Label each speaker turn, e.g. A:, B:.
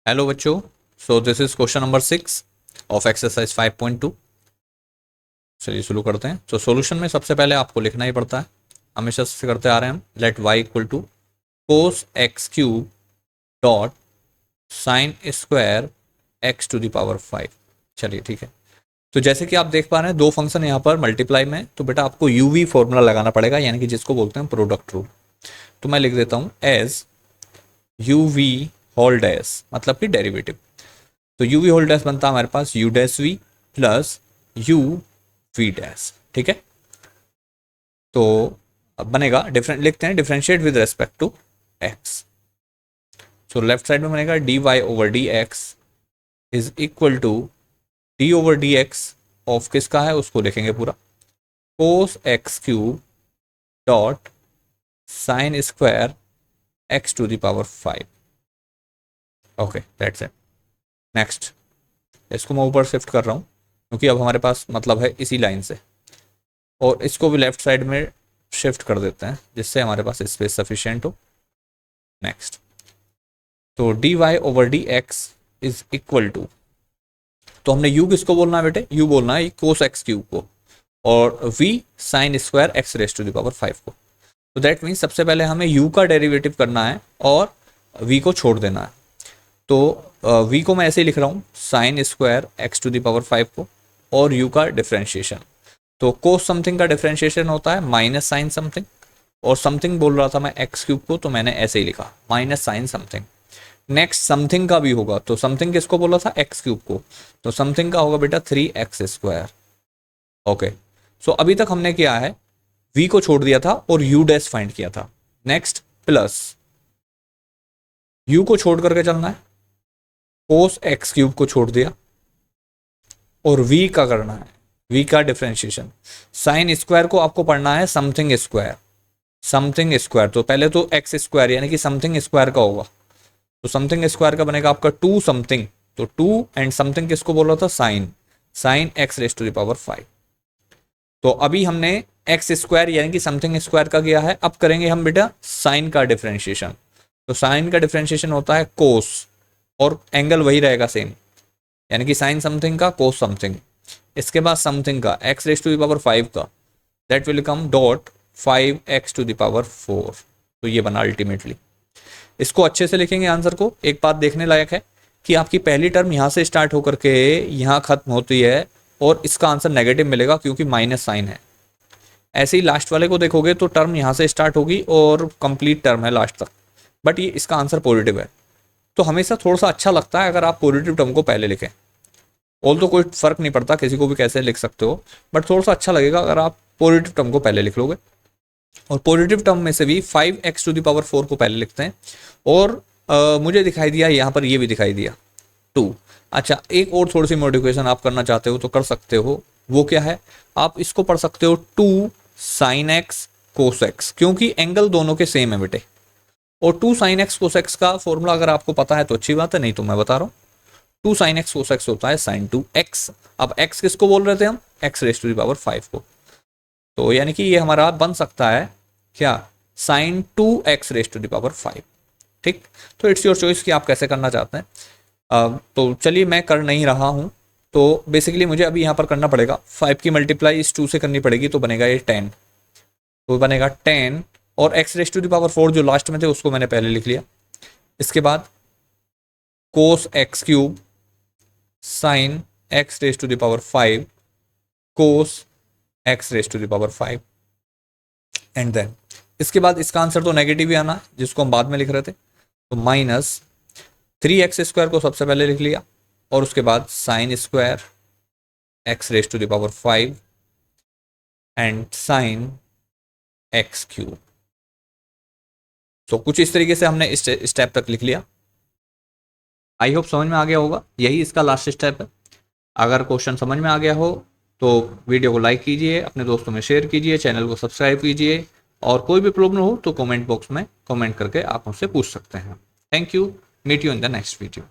A: Hello बच्चों, so this is question number 6 of exercise 5.2। चलिए शुरू करते हैं। तो सॉल्यूशन में सबसे पहले आपको लिखना ही पड़ता है, हमेशा से करते आ रहे हैं हम। Let y equal to cos x cube dot sign square x to the power 5। चलिए ठीक है। तो जैसे कि आप देख पा रहे हैं दो फंक्शन यहाँ पर मल्टीप्लाई में, तो बेटा आपको यूवी फॉर्मूला लगाना पड़ेगा, यानी कि जिसको बोलते हैं प्रोडक्ट रूल। तो मैं लिख देता हूँ as u v whole dash, मतलब कि डेरिवेटिव। तो यू वी होल डैश बनता है हमारे पास U dash V plus U V dash. ठीक है। तो अब बनेगा डिफरेंट, लिखते हैं differentiate with respect to X. So left side में बनेगा D Y over D x is equal to D over D X of किसका है उसको लिखेंगे पूरा, cos x cube dot sign square x to the power 5। Okay that's it. Next, इसको मैं ऊपर शिफ्ट कर रहा हूँ क्योंकि अब हमारे पास मतलब है इसी लाइन से, और इसको भी लेफ्ट साइड में शिफ्ट कर देते हैं जिससे हमारे पास स्पेस सफिशिएंट हो। नेक्स्ट, तो d Y over D x is equal to, तो हमने u किसको बोलना है बेटे, u बोलना है कोस एक्स क्यूब को, और v sin square x raise to the power 5 को। तो दैट मीन्स सबसे पहले हमें u का डेरिवेटिव करना है और v को छोड़ देना है। तो v को मैं ऐसे ही लिख रहा हूँ sin square x to the power 5 को, और u का डिफरेंशिएशन। तो कोस समथिंग का डिफरेंशिएशन होता है माइनस साइन समथिंग, और समथिंग बोल रहा था मैं एक्स क्यूब को, तो मैंने ऐसे ही लिखा minus sin something. Next something का भी होगा, तो समथिंग किसको बोला था, एक्स क्यूब को, तो समथिंग का होगा बेटा 3x स्क्वायर। ओके, सो अभी तक हमने किया है v को छोड़ दिया था और u डैश फाइंड किया था। नेक्स्ट प्लस u को छोड़ करके चलना है, कोस एक्स क्यूब को छोड़ दिया, और v का करना है, v का डिफरेंशिएशन। साइन स्क्वायर को आपको पढ़ना है समथिंग स्क्वायर, समथिंग स्क्वायर। तो पहले तो एक्स स्क्वायर यानी कि समथिंग स्क्वायर का होगा, तो समथिंग स्क्वायर का बनेगा आपका टू समथिंग। तो टू एंड समथिंग किसको बोला था, sin, sin x raise to the power 5। तो अभी हमने एक्स स्क्वायर यानी कि समथिंग स्क्वायर का किया है, अब करेंगे हम बेटा साइन का डिफरेंशिएशन। तो साइन का डिफरेंशिएशन होता है कोस, और एंगल वही रहेगा सेम, यानी कि साइन समथिंग का कोस समथिंग। इसके बाद समथिंग का x raise to the power 5 का, that will come dot 5x to the power 4। तो ये बना अल्टीमेटली। इसको अच्छे से लिखेंगे आंसर को। एक बात देखने लायक है कि आपकी पहली टर्म यहाँ से स्टार्ट होकर के यहाँ खत्म होती है, और इसका आंसर नेगेटिव मिलेगा क्योंकि माइनस साइन है। ऐसे ही लास्ट वाले को देखोगे तो टर्म यहाँ से स्टार्ट होगी और कंप्लीट टर्म है लास्ट तक, बट ये इसका आंसर पॉजिटिव है। तो हमेशा थोड़ा सा अच्छा लगता है अगर आप पॉजिटिव टर्म को पहले लिखें। ऑल तो कोई फर्क नहीं पड़ता, किसी को भी कैसे लिख सकते हो, बट थोड़ा सा अच्छा लगेगा अगर आप पॉजिटिव टर्म को पहले लिख लोगे। और पॉजिटिव टर्म में से भी 5x टू द पावर 4 को पहले लिखते हैं, और मुझे दिखाई दिया यहाँ पर ये भी दिखाई दिया 2। अच्छा, एक और थोड़ी सी मॉडिफिकेशन आप करना चाहते हो तो कर सकते हो, वो क्या है, आप इसको पढ़ सकते हो 2 साइन एक्स कोस एक्स, क्योंकि एंगल दोनों के सेम है बेटे। और 2 साइन एक्स कोस एक्स का फॉर्मूला अगर आपको पता है तो अच्छी बात है, नहीं तो मैं बता रहा हूँ 2 साइन एक्स कोस एक्स होता है साइन 2x। अब x किसको बोल रहे थे हम, x raise to the power 5 को। तो यानी कि ये हमारा बन सकता है क्या, sin 2x raise to the power 5। ठीक, तो इट्स योर चॉइस कि आप कैसे करना चाहते हैं। तो चलिए मैं कर नहीं रहा हूँ, तो बेसिकली मुझे अभी यहाँ पर करना पड़ेगा 5 की मल्टीप्लाई इस 2 से करनी पड़ेगी, तो बनेगा ये 10। तो बनेगा 10, और x raise to the power 4 जो लास्ट में थे उसको मैंने पहले लिख लिया। इसके बाद cos x cube sin x raise to the power 5 cos x raise to the power 5, and then इसके बाद इसका आंसर तो नेगेटिव ही आना जिसको हम बाद में लिख रहे थे, तो माइनस 3x स्क्वायर को सबसे पहले लिख लिया, और उसके बाद sin square x raise to the power 5 and sin x cube. तो कुछ इस तरीके से हमने इस स्टेप तक लिख लिया। आई होप समझ में आ गया होगा, यही इसका लास्ट स्टेप है। अगर क्वेश्चन समझ में आ गया हो तो वीडियो को लाइक कीजिए, अपने दोस्तों में शेयर कीजिए, चैनल को सब्सक्राइब कीजिए, और कोई भी प्रॉब्लम हो तो कमेंट बॉक्स में कमेंट करके आप मुझसे पूछ सकते हैं। Thank you, meet you in the next video.